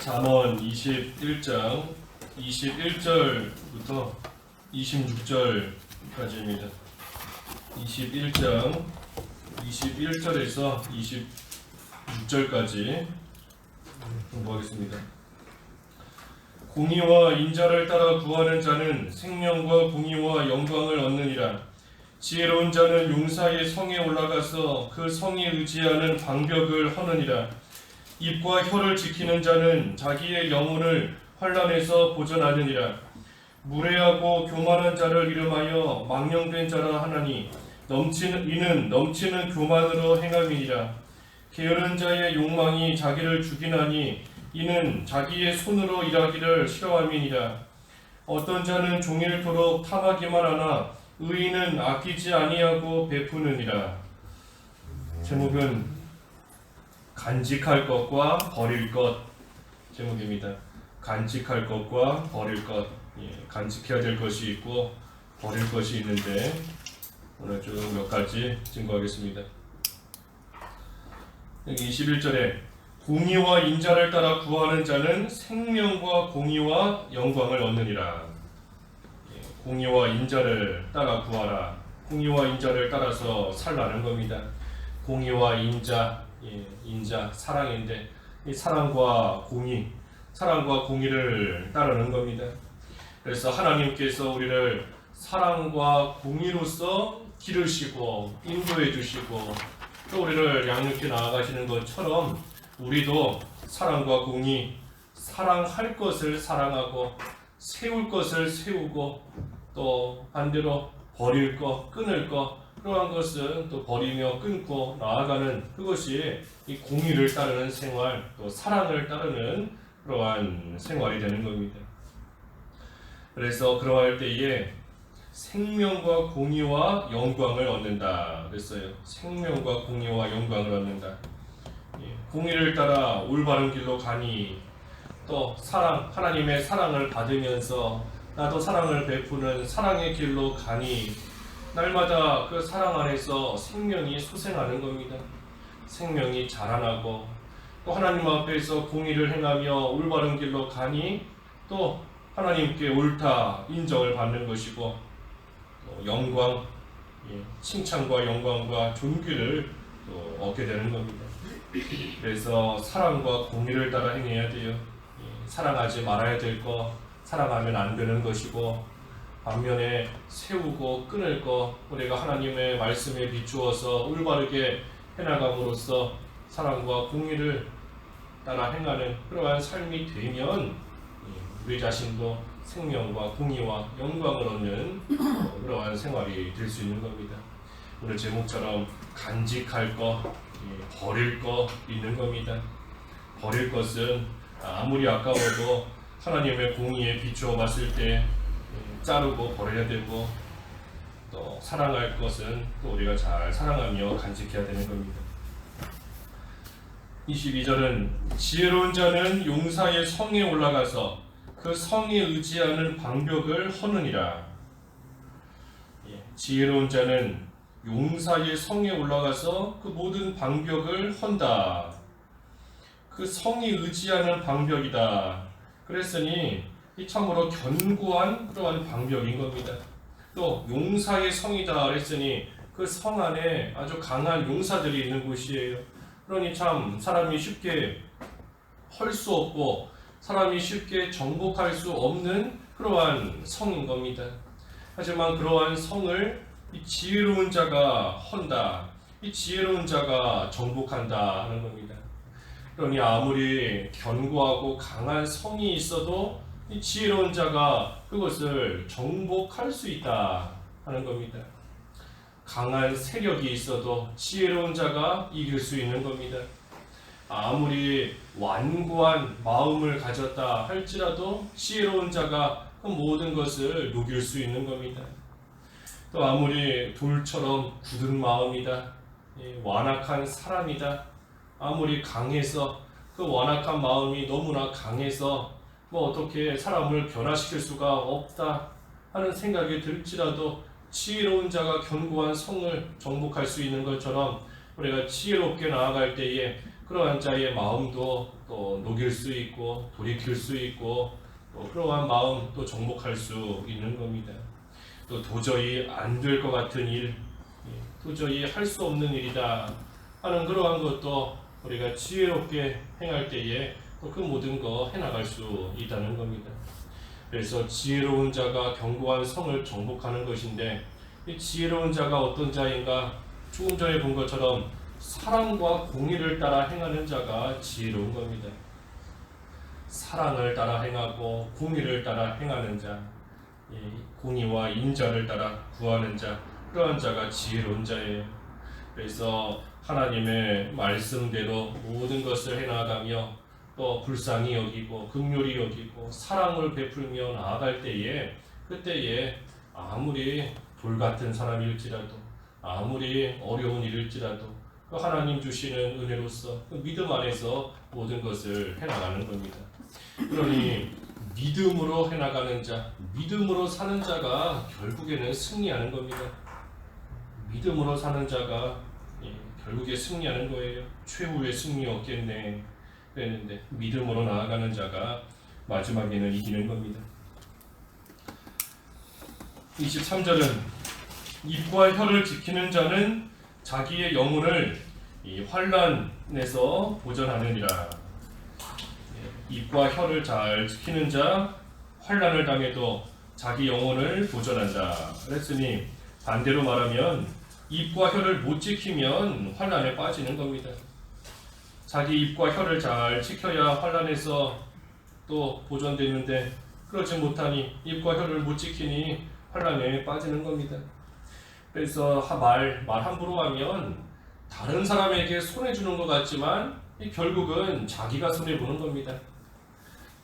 잠언 21장 21절부터 26절까지입니다. 21장 21절에서 26절까지 공부하겠습니다. 공의와 인자를 따라 구하는 자는 생명과 공의와 영광을 얻느니라. 지혜로운 자는 용사의 성에 올라가서 그 성에 의지하는 방벽을 허느니라. 입과 혀를 지키는 자는 자기의 영혼을 환난에서 보전하느니라. 무례하고 교만한 자를 이름하여 망령된 자라 하나니 이는 넘치는 교만으로 행함이니라. 게으른 자의 욕망이 자기를 죽이나니 이는 자기의 손으로 일하기를 싫어함이니라. 어떤 자는 종일토록 탐하기만 하나 의인은 아끼지 아니하고 베푸느니라. 제목은 간직할 것과 버릴 것 제목입니다. 간직할 것과 버릴 것. 간직해야 될 것이 있고 버릴 것이 있는데 오늘 좀 몇 가지 증거하겠습니다. 여기 21절에 공의와 인자를 따라 구하는 자는 생명과 공의와 영광을 얻느니라. 공의와 인자를 따라 구하라. 공의와 인자를 따라서 살라는 겁니다. 공의와 인자, 인자 사랑인데 이 사랑과 공의를 따르는 겁니다. 그래서 하나님께서 우리를 사랑과 공의로서 기르시고 인도해 주시고 또 우리를 양육해 나아가시는 것처럼 우리도 사랑과 공의, 사랑할 것을 사랑하고 세울 것을 세우고 또 반대로 버릴 것, 끊을 것, 그러한 것은 또 버리며 끊고 나아가는 그것이 이 공의를 따르는 생활, 또 사랑을 따르는 그러한 생활이 되는 겁니다. 그래서 그러할 때에 생명과 공의와 영광을 얻는다 그랬어요. 생명과 공의와 영광을 얻는다. 공의를 따라 올바른 길로 가니 또 사랑, 하나님의 사랑을 받으면서 나도 사랑을 베푸는 사랑의 길로 가니 날마다 그 사랑 안에서 생명이 소생하는 겁니다. 생명이 자라나고 또 하나님 앞에서 공의를 행하며 올바른 길로 가니 또 하나님께 옳다 인정을 받는 것이고 영광, 칭찬과 영광과 존귀를 또 얻게 되는 겁니다. 그래서 사랑과 공의를 따라 행해야 돼요. 사랑하지 말아야 될 거 사랑하면 안 되는 것이고 반면에 세우고 끊을 거 우리가 하나님의 말씀에 비추어서 올바르게 해나감으로써 사랑과 공의를 따라 행하는 그러한 삶이 되면 우리 자신도 생명과 공의와 영광을 얻는 그러한 생활이 될 수 있는 겁니다. 오늘 제목처럼 간직할 거, 버릴 거 있는 겁니다. 버릴 것은 아무리 아까워도 하나님의 공의에 비추어 봤을 때 자르고 버려야 되고 또 사랑할 것은 또 우리가 잘 사랑하며 간직해야 되는 겁니다. 22절은 지혜로운 자는 용사의 성에 올라가서 그 성에 의지하는 방벽을 허느니라. 지혜로운 자는 용사의 성에 올라가서 그 모든 방벽을 헌다. 그 성에 의지하는 방벽이다. 그랬으니 이 참으로 견고한 그러한 방벽인 겁니다. 또 용사의 성이다 그랬으니 그 성 안에 아주 강한 용사들이 있는 곳이에요. 그러니 참 사람이 쉽게 헐 수 없고 사람이 쉽게 정복할 수 없는 그러한 성인 겁니다. 하지만 그러한 성을 이 지혜로운 자가 헌다. 이 지혜로운 자가 정복한다 하는 겁니다. 그러니 아무리 견고하고 강한 성이 있어도 이 지혜로운 자가 그것을 정복할 수 있다 하는 겁니다. 강한 세력이 있어도 지혜로운 자가 이길 수 있는 겁니다. 아무리 완고한 마음을 가졌다 할지라도 지혜로운 자가 그 모든 것을 녹일 수 있는 겁니다. 또 아무리 돌처럼 굳은 마음이다, 완악한 사람이다, 아무리 강해서 그 완악한 마음이 너무나 강해서 어떻게 사람을 변화시킬 수가 없다 하는 생각이 들지라도 지혜로운 자가 견고한 성을 정복할 수 있는 것처럼 우리가 지혜롭게 나아갈 때에 그러한 자의 마음도 또 녹일 수 있고 돌이킬 수 있고 또 그러한 마음 또 정복할 수 있는 겁니다. 또 도저히 안 될 것 같은 일, 도저히 할 수 없는 일이다 하는 그러한 것도 우리가 지혜롭게 행할 때에 또 그 모든 거 해나갈 수 있다는 겁니다. 그래서 지혜로운 자가 견고한 성을 정복하는 것인데, 이 지혜로운 자가 어떤 자인가? 조금 전에 본 것처럼 사랑과 공의를 따라 행하는 자가 지혜로운 겁니다. 사랑을 따라 행하고 공의를 따라 행하는 자, 공의와 인자를 따라 구하는 자, 그러한 자가 지혜로운 자예요. 그래서 하나님의 말씀대로 모든 것을 해나가며 또 불쌍히 여기고 긍휼히 여기고 사랑을 베풀며 나아갈 때에, 그때에 아무리 돌같은 사람일지라도 아무리 어려운 일일지라도 그 하나님 주시는 은혜로서 그 믿음 안에서 모든 것을 해나가는 겁니다. 그러니 믿음으로 해나가는 자, 믿음으로 사는 자가 결국에는 승리하는 겁니다. 믿음으로 사는 자가 결국에 승리하는 거예요. 최후의 승리 얻겠네 그랬는데 믿음으로 나아가는 자가 마지막에는 이기는 겁니다. 23절은 입과 혀를 지키는 자는 자기의 영혼을 이 환난에서 보전하느니라. 입과 혀를 잘 지키는 자 환난을 당해도 자기 영혼을 보전한다. 그랬으니 반대로 말하면 입과 혀를 못 지키면 환난에 빠지는 겁니다. 자기 입과 혀를 잘 지켜야 환난에서 또 보전되는데 그렇지 못하니 입과 혀를 못 지키니 환난에 빠지는 겁니다. 그래서 말 함부로 하면 다른 사람에게 손해주는 것 같지만 결국은 자기가 손해보는 겁니다.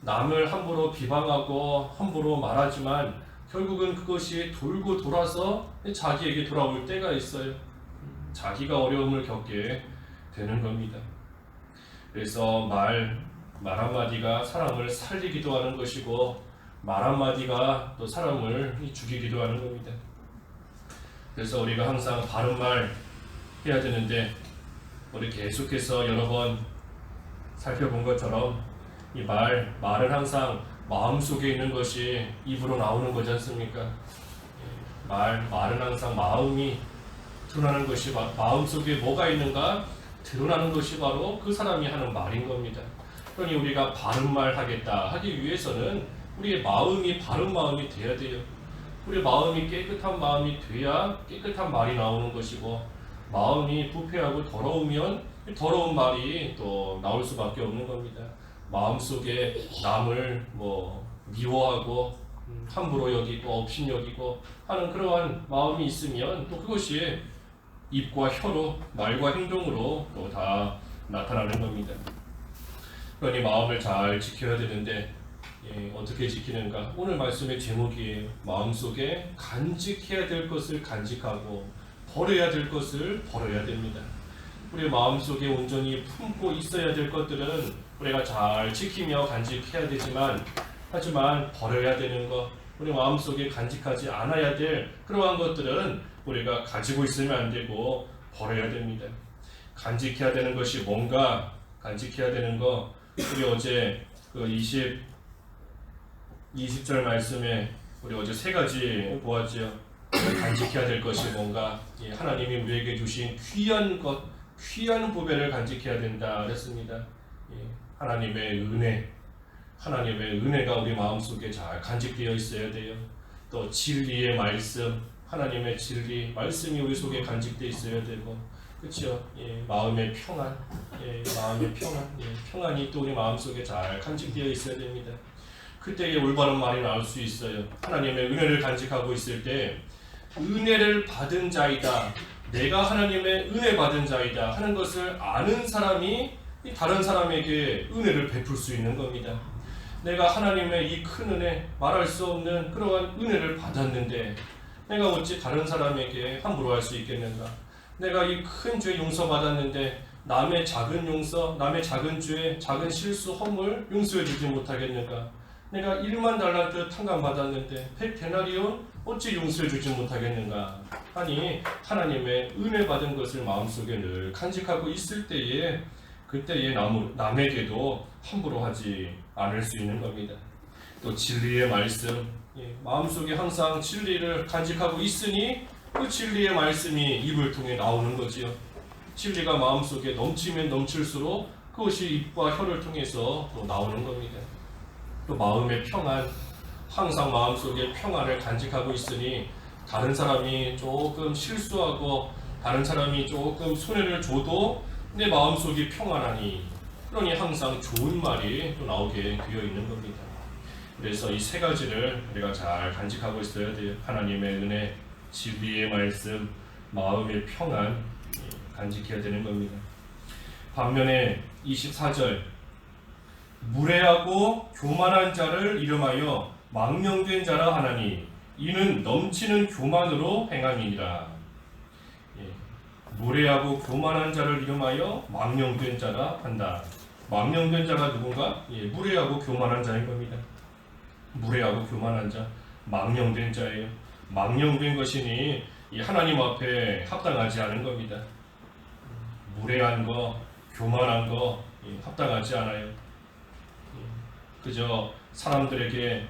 남을 함부로 비방하고 함부로 말하지만 결국은 그것이 돌고 돌아서 자기에게 돌아올 때가 있어요. 자기가 어려움을 겪게 되는 겁니다. 그래서 말 한마디가 사람을 살리기도 하는 것이고 말 한마디가 또 사람을 죽이기도 하는 겁니다. 그래서 우리가 항상 바른 말 해야 되는데 우리 계속해서 여러 번 살펴본 것처럼 이 말은 항상 마음속에 있는 것이 입으로 나오는 거지 않습니까? 말은 항상 마음이 드러나는 것이 마음속에 뭐가 있는가 드러나는 것이 바로 그 사람이 하는 말인 겁니다. 그러니 우리가 바른 말 하겠다 하기 위해서는 우리의 마음이 바른 마음이 돼야 돼요. 우리 마음이 깨끗한 마음이 돼야 깨끗한 말이 나오는 것이고, 마음이 부패하고 더러우면 더러운 말이 또 나올 수밖에 없는 겁니다. 마음속에 남을 미워하고 함부로 여기고 업신여기고 하는 그러한 마음이 있으면 또 그것이 입과 혀로 말과 행동으로 또 다 나타나는 겁니다. 그러니 마음을 잘 지켜야 되는데 어떻게 지키는가? 오늘 말씀의 제목이에요. 마음속에 간직해야 될 것을 간직하고 버려야 될 것을 버려야 됩니다. 우리 마음속에 온전히 품고 있어야 될 것들은 우리가 잘 지키며 간직해야 되지만 하지만 버려야 되는 것, 우리 마음속에 간직하지 않아야 될 그러한 것들은 우리가 가지고 있으면 안 되고 버려야 됩니다. 간직해야 되는 것이 뭔가? 간직해야 되는 거 우리 어제 그 20절 말씀에 우리 어제 세 가지 보았지요. 간직해야 될 것이 뭔가? 하나님이 우리에게 주신 귀한 것, 귀한 보배를 간직해야 된다 그랬습니다. 하나님의 은혜가 우리 마음속에 잘 간직되어 있어야 돼요. 또 진리의 말씀, 하나님의 진리, 말씀이 우리 속에 간직되어 있어야 되고, 그렇죠? 마음의 평안, 평안이 또 우리 마음속에 잘 간직되어 있어야 됩니다. 그때에 올바른 말이 나올 수 있어요. 하나님의 은혜를 간직하고 있을 때 은혜를 받은 자이다, 내가 하나님의 은혜 받은 자이다 하는 것을 아는 사람이 다른 사람에게 은혜를 베풀 수 있는 겁니다. 내가 하나님의 이 큰 은혜, 말할 수 없는 그러한 은혜를 받았는데 내가 어찌 다른 사람에게 함부로 할 수 있겠는가? 내가 이 큰 죄 용서받았는데 남의 작은 용서, 남의 작은 죄, 작은 실수, 허물 용서해 주지 못하겠는가? 내가 1만 달란트 탕감받았는데 100데나리온 어찌 용서해 주지 못하겠는가? 아니 하나님의 은혜 받은 것을 마음속에 늘 간직하고 있을 때에 그때의 남에게도 함부로 하지 않을 수 있는 겁니다. 또 진리의 말씀, 마음속에 항상 진리를 간직하고 있으니 그 진리의 말씀이 입을 통해 나오는 거지요. 진리가 마음속에 넘치면 넘칠수록 그것이 입과 혀를 통해서 또 나오는 겁니다. 또 마음의 평안, 항상 마음속에 평안을 간직하고 있으니 다른 사람이 조금 실수하고 다른 사람이 조금 손해를 줘도 내 마음속이 평안하니, 그러니 항상 좋은 말이 또 나오게 되어 있는 겁니다. 그래서 이 세 가지를 우리가 잘 간직하고 있어야 돼요. 하나님의 은혜, 진리의 말씀, 마음의 평안 간직해야 되는 겁니다. 반면에 24절, 무례하고 교만한 자를 이름하여 망령된 자라 하나니 이는 넘치는 교만으로 행함이니라. 무례하고 교만한 자를 이름하여 망령된 자라 한다. 망령된 자가 누군가? 무례하고 교만한 자인 겁니다. 무례하고 교만한 자, 망령된 자예요. 망령된 것이니 하나님 앞에 합당하지 않은 겁니다. 무례한 거, 교만한 거 합당하지 않아요. 그저 사람들에게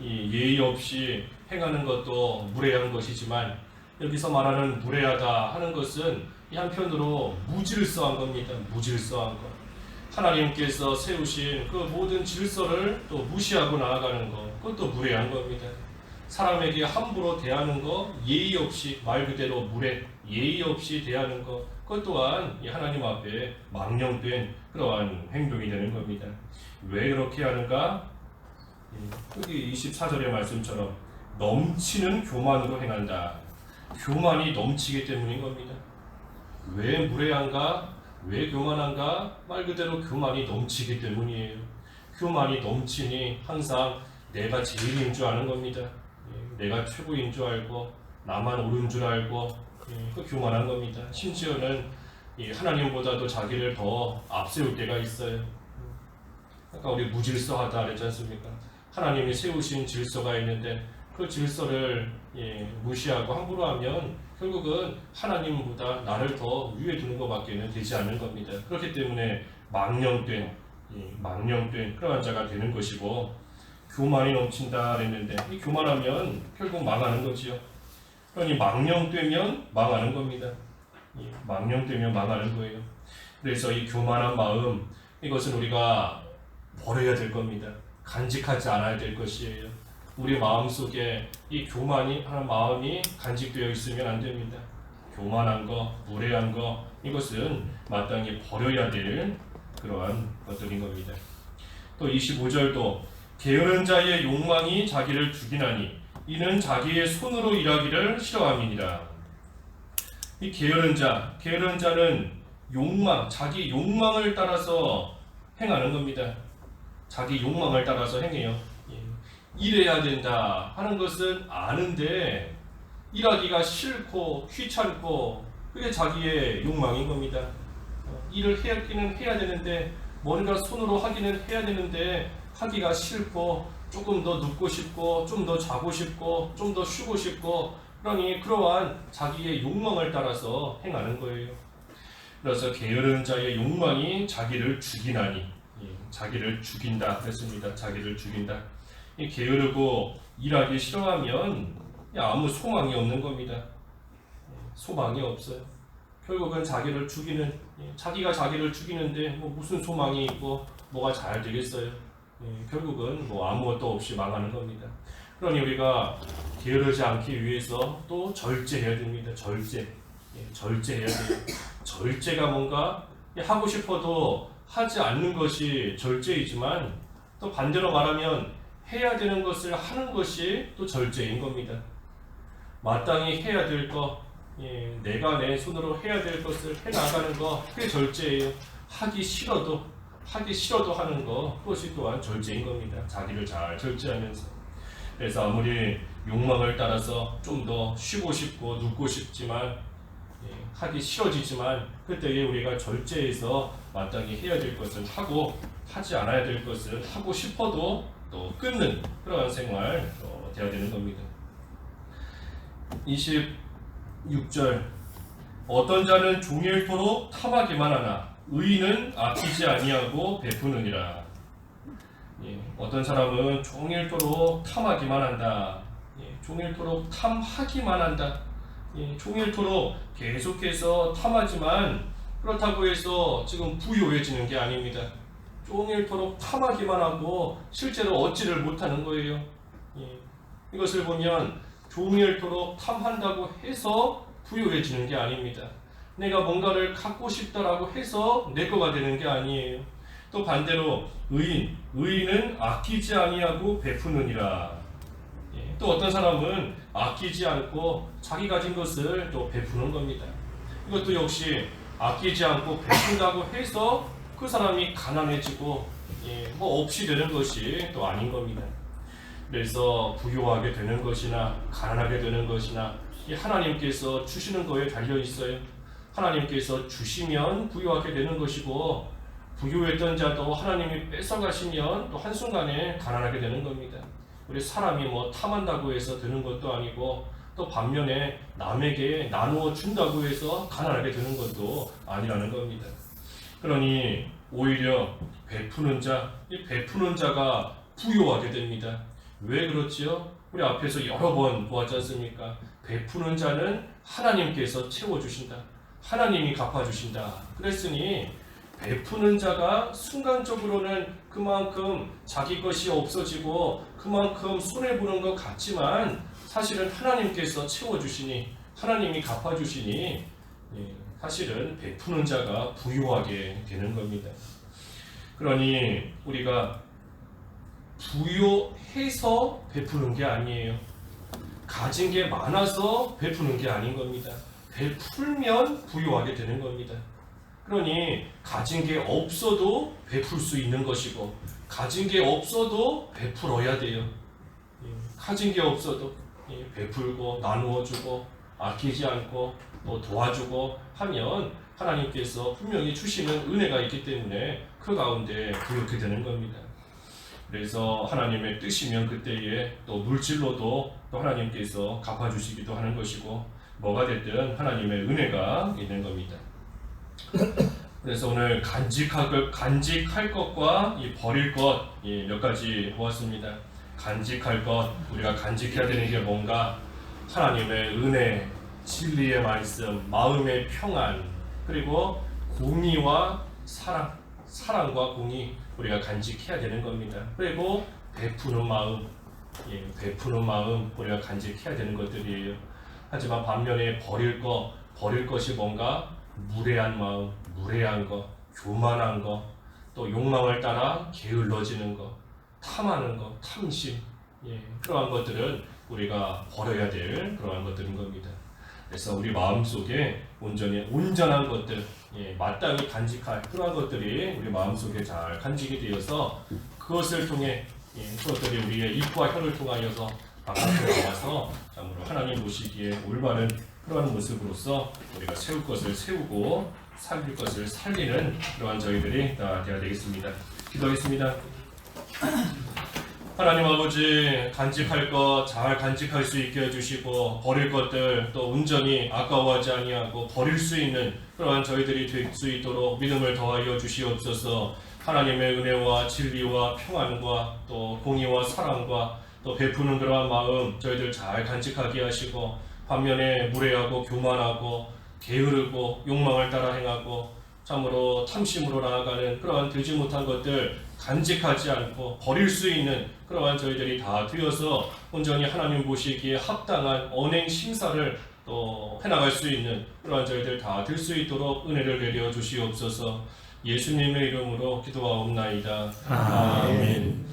예의 없이 행하는 것도 무례한 것이지만, 여기서 말하는 무례하다 하는 것은 한편으로 무질서한 겁니다. 무질서한 것. 하나님께서 세우신 그 모든 질서를 또 무시하고 나아가는 것, 그것도 무례한 겁니다. 사람에게 함부로 대하는 것, 예의 없이, 말 그대로 무례, 예의 없이 대하는 것, 그것 또한 하나님 앞에 망령된 그러한 행동이 되는 겁니다. 왜 그렇게 하는가? 여기 24절의 말씀처럼 넘치는 교만으로 행한다. 교만이 넘치기 때문인 겁니다. 왜 무례한가? 왜 교만한가? 말 그대로 교만이 넘치기 때문이에요. 교만이 넘치니 항상 내가 제일인 줄 아는 겁니다. 내가 최고인 줄 알고 나만 옳은 줄 알고 그 교만한 겁니다. 심지어는 하나님보다도 자기를 더 앞세울 때가 있어요. 아까 우리 무질서하다 그랬지 않습니까? 하나님이 세우신 질서가 있는데 그 질서를 무시하고 함부로 하면 결국은 하나님보다 나를 더 위에 두는 것밖에는 되지 않는 겁니다. 그렇기 때문에 망령된 그러한 자가 되는 것이고, 교만이 넘친다 그랬는데 이 교만하면 결국 망하는 거지요. 그러니 망령되면 망하는 겁니다. 망령되면 망하는 거예요. 그래서 이 교만한 마음, 이것은 우리가 버려야 될 겁니다. 간직하지 않아야 될 것이에요. 우리 마음속에 이 교만이 하는 마음이 간직되어 있으면 안 됩니다. 교만한 거, 무례한 거, 이것은 마땅히 버려야 될 그러한 것들인 겁니다. 또 25절도 게으른 자의 욕망이 자기를 죽이나니 이는 자기의 손으로 일하기를 싫어함이니라. 이 게으른 자는 욕망, 자기 욕망을 따라서 행하는 겁니다. 자기 욕망을 따라서 행해요. 일해야 된다 하는 것은 아는데 일하기가 싫고 귀찮고, 그게 자기의 욕망인 겁니다. 일을 하기는 해야 되는데, 뭔가 손으로 하기는 해야 되는데 하기가 싫고, 조금 더 눕고 싶고, 좀 더 자고 싶고, 좀 더 쉬고 싶고, 그러니 그러한 자기의 욕망을 따라서 행하는 거예요. 그래서 게으른 자의 욕망이 자기를 죽이나니, 자기를 죽인다 그랬습니다. 자기를 죽인다. 이 게으르고 일하기 싫어하면 아무 소망이 없는 겁니다. 소망이 없어요. 결국은 자기를 죽이는, 자기가 자기를 죽이는데 무슨 소망이 있고 뭐가 잘 되겠어요. 결국은 아무것도 없이 망하는 겁니다. 그러니 우리가 게으르지 않기 위해서 또 절제해야 됩니다. 절제해야 돼요. 절제가 뭔가 하고 싶어도 하지 않는 것이 절제이지만, 또 반대로 말하면 해야 되는 것을 하는 것이 또 절제인 겁니다. 마땅히 해야 될 것, 내가 내 손으로 해야 될 것을 해나가는 거, 그게 절제예요. 하기 싫어도 하는 거, 그것이 또한 절제인 겁니다. 자기를 잘 절제하면서. 그래서 아무리 욕망을 따라서 좀 더 쉬고 싶고 눕고 싶지만, 하기 싫어지지만, 그때에 우리가 절제해서 마땅히 해야 될 것을 하고, 하지 않아야 될 것을 하고 싶어도 또 끊는 그러한 생활 되어야 되는 겁니다. 26절, 어떤 자는 종일토록 탐하기만 하나 의인은 아끼지 아니하고 베푸느니라. 예, 어떤 사람은 종일토록 탐하기만 한다. 예, 종일토록 탐하기만 한다. 예, 종일토록 계속해서 탐하지만 그렇다고 해서 지금 부유해지는 게 아닙니다. 종일토록 탐하기만 하고 실제로 얻지를 못하는 거예요. 예, 이것을 보면 종일토록 탐한다고 해서 부유해지는 게 아닙니다. 내가 뭔가를 갖고 싶다라고 해서 내 거가 되는 게 아니에요. 또 반대로 의인은 아끼지 아니하고 베푸느니라. 예, 또 어떤 사람은 아끼지 않고 자기 가진 것을 또 베푸는 겁니다. 이것도 역시 아끼지 않고 베푼다고 해서 그 사람이 가난해지고 뭐 없이 되는 것이 또 아닌 겁니다. 그래서 부유하게 되는 것이나 가난하게 되는 것이나 하나님께서 주시는 거에 달려 있어요. 하나님께서 주시면 부유하게 되는 것이고 부유했던 자도 하나님이 뺏어가시면 또 한순간에 가난하게 되는 겁니다. 우리 사람이 뭐 탐한다고 해서 되는 것도 아니고 또 반면에 남에게 나누어 준다고 해서 가난하게 되는 것도 아니라는 겁니다. 그러니 오히려 베푸는 자, 이 베푸는 자가 부유하게 됩니다. 왜 그렇지요? 우리 앞에서 여러 번 보았지 않습니까? 베푸는 자는 하나님께서 채워주신다. 하나님이 갚아주신다. 그랬으니 베푸는 자가 순간적으로는 그만큼 자기 것이 없어지고 그만큼 손해보는 것 같지만 사실은 하나님께서 채워주시니 하나님이 갚아주시니 사실은 베푸는 자가 부유하게 되는 겁니다. 그러니 우리가 부유해서 베푸는 게 아니에요. 가진 게 많아서 베푸는 게 아닌 겁니다. 베풀면 부유하게 되는 겁니다. 그러니 가진 게 없어도 베풀 수 있는 것이고 가진 게 없어도 베풀어야 돼요. 가진 게 없어도 베풀고 나누어 주고 아끼지 않고 또 도와주고 하면 하나님께서 분명히 주시는 은혜가 있기 때문에 그 가운데 부유하게 되는 겁니다. 그래서 하나님의 뜻이면 그때에 또 물질로도 또 하나님께서 갚아주시기도 하는 것이고 뭐가 됐든 하나님의 은혜가 있는 겁니다. 그래서 오늘 간직할 것과 이 버릴 것 몇 가지 보았습니다. 간직할 것, 우리가 간직해야 되는 게 뭔가? 하나님의 은혜, 진리의 말씀, 마음의 평안, 그리고 공의와 사랑과 공의 우리가 간직해야 되는 겁니다. 그리고 베푸는 마음, 베푸는 마음 우리가 간직해야 되는 것들이에요. 하지만 반면에 버릴 것이 뭔가? 무례한 마음, 무례한 것, 교만한 것, 또 욕망을 따라 게을러지는 것, 탐하는 것, 탐심, 그러한 것들은 우리가 버려야 될 그러한 것들인 겁니다. 그래서 우리 마음속에 온전한 것들, 마땅히 간직할 그러한 것들이 우리 마음속에 잘 간직이 되어서 그것을 통해 그것들이 우리의 입과 혀를 통하여서 바깥으로 나와서 참으로 하나님 보시기에 올바른 그러한 모습으로서 우리가 세울 것을 세우고 살릴 것을 살리는 그러한 저희들이 다 되어야 되겠습니다. 기도하겠습니다. 하나님 아버지, 간직할 것 잘 간직할 수 있게 해주시고 버릴 것들 또 온전히 아까워하지 아니하고 버릴 수 있는 그러한 저희들이 될 수 있도록 믿음을 더하여 주시옵소서. 하나님의 은혜와 진리와 평안과 또 공의와 사랑과 또 베푸는 그러한 마음 저희들 잘 간직하게 하시고 반면에 무례하고 교만하고 게으르고 욕망을 따라 행하고 참으로 탐심으로 나아가는 그러한 되지 못한 것들 간직하지 않고 버릴 수 있는 그러한 저희들이 다 되어서 온전히 하나님 보시기에 합당한 언행 심사를 또 해나갈 수 있는 그러한 저희들 다 될 수 있도록 은혜를 내려 주시옵소서. 예수님의 이름으로 기도하옵나이다. 아멘.